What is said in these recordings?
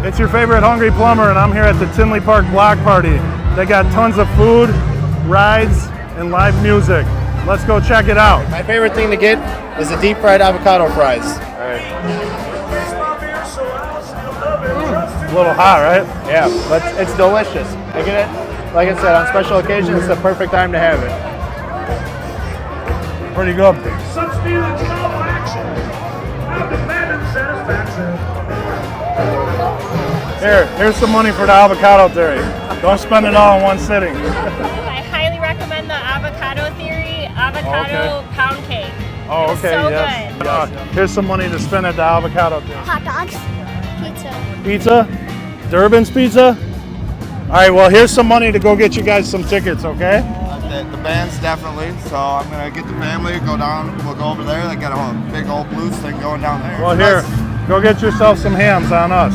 It's your favorite Hungry Plumber, and I'm here at the Tinley Park Block Party. They got tons of food, rides, and live music. Let's go check it out. My favorite thing to get is the deep fried avocado fries. All right. A little hot, right? Yeah, but it's delicious. I get it, like I said, on special occasions, it's the perfect time to have it. Pretty good. Such feelings of action. I'm demanding satisfaction. Here's some money for the Avocado Theory. Don't spend it all in one sitting. I highly recommend the Avocado Theory avocado pound cake. Oh, okay, so yes. good. Here's some money to spend at the Avocado Theory. Hot dogs, pizza. Pizza? Durbin's Pizza? All right, well, here's some money to go get you guys some tickets, okay? The band's definitely, so I'm gonna get the family, go down, we'll go over there. They got a big old blues thing going down there. Well, here, go get yourself some hams on us.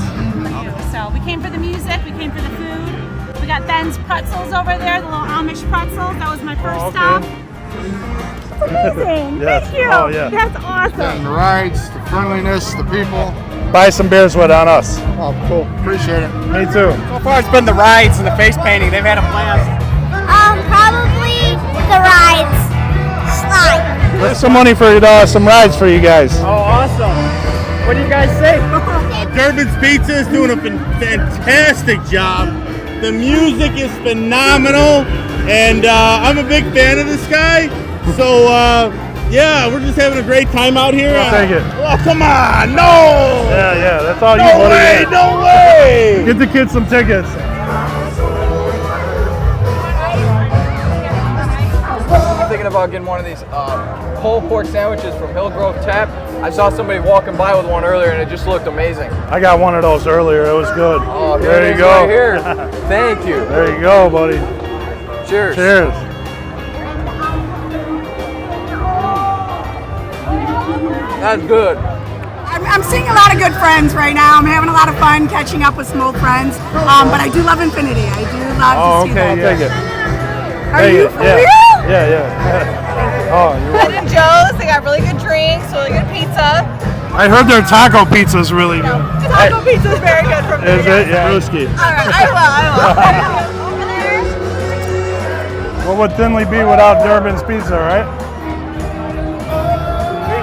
So we came for the music, we came for the food. We got Ben's Pretzels over there, the little Amish pretzels. That was my first stop. It's amazing. Yes. Thank you. Oh, yeah. That's awesome. And the rides, the friendliness, the people. Buy some beers with on us. Oh, cool. Appreciate it. Me too. So far, it's been the rides and the face painting. They've had a blast. Probably the rides. Slide. There's some money for some rides for you guys. Oh, awesome. What do you guys say? Durbin's Pizza is doing a fantastic job. The music is phenomenal, and I'm a big fan of this guy. So, yeah, we're just having a great time out here. I'll take it. Oh, come on, no! Yeah, that's all you No buddy. way, no way! Get the kids some tickets. I'm thinking about getting one of these pulled pork sandwiches from Hillgrove Tap. I saw somebody walking by with one earlier and it just looked amazing. I got one of those earlier. It was good. Oh, there you go. Right here. Thank you. There you go, buddy. Cheers. Cheers. That's good. I'm seeing a lot of good friends right now. I'm having a lot of fun catching up with some old friends. But I do love Infinity. I do love to see that. Take it. Are you for real? Yeah. Oh, you're welcome. And Joe's, they got really good drinks, really good pizza. I heard their taco pizza is really good. The taco pizza is very good from Is it? Yeah. Brewski. All right, I will. What would Tinley be without Durbin's Pizza, right?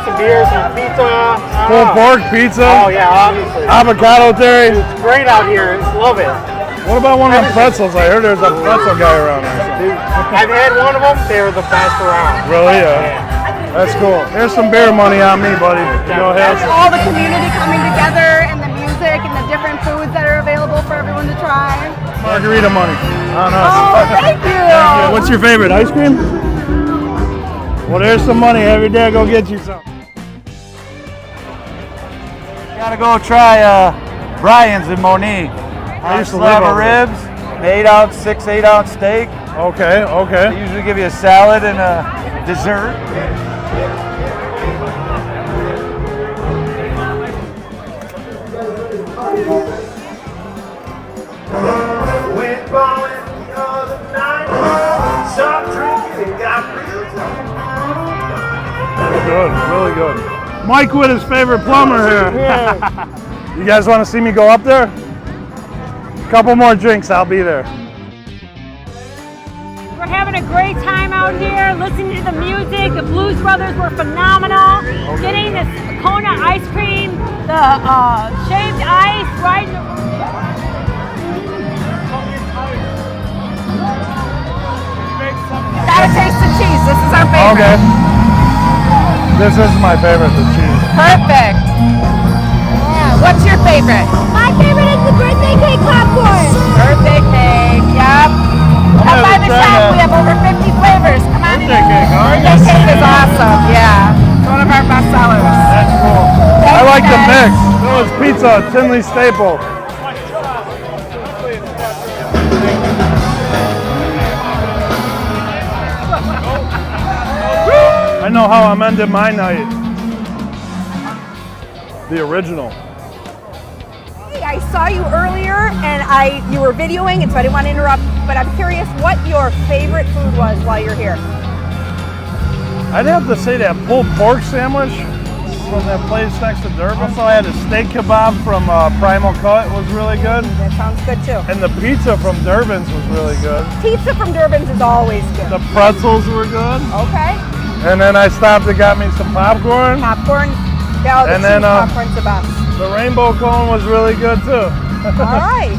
Some beers, some pizza. Pulled pork pizza. Oh, yeah, obviously. Avocado Theory. It's great out here. Love it. What about one of them pretzels? I heard there's a pretzel guy around there. Dude, I've had one of them. They were the best around. Really? Yeah. That's cool. Here's some beer money on me, buddy. Go ahead. All the community coming together and the music and the different foods that are available for everyone to try. Margarita money on us. Oh, thank you. Thank you. What's your favorite? Ice cream? Well, there's some money. Every day I go get you some. Gotta go try Brian's in Monique. I used to slab live of over there. ribs, an 8-ounce, 8-ounce steak. Okay. They usually give you a salad and a dessert. Good, really good. Mike with his favorite plumber here. You guys want to see me go up there? Couple more drinks, I'll be there. We're having a great time out here, listening to the music. The Blues Brothers were phenomenal. Getting this Kona ice cream, the shaved ice, riding the... Gotta taste the cheese. This is our favorite. Okay. This is my favorite, the cheese. Perfect. Yeah. What's your favorite? My favorite is the birthday cake popcorn. Birthday cake. Yep. Come by the shop. We have over 50 flavors. Come on in. Birthday cake, huh? Birthday cake is awesome. Yeah. It's one of our best sellers. That's cool. I like the mix. Those pizza, Tinley staple. I know how I'm ending my night. The original. Hey, I saw you earlier and you were videoing, and so I didn't want to interrupt, but I'm curious what your favorite food was while you're here. I'd have to say that pulled pork sandwich. from that place next to Durbin. Also, I had a steak kebab from Primal Cut. Was really good. That sounds good too. And the pizza from Durbin's was really good. Pizza from Durbin's is always good. The pretzels were good. Okay. And then I stopped and got me some popcorn. Popcorn. Yeah, the and then popcorn's the best. the rainbow cone was really good too. All right.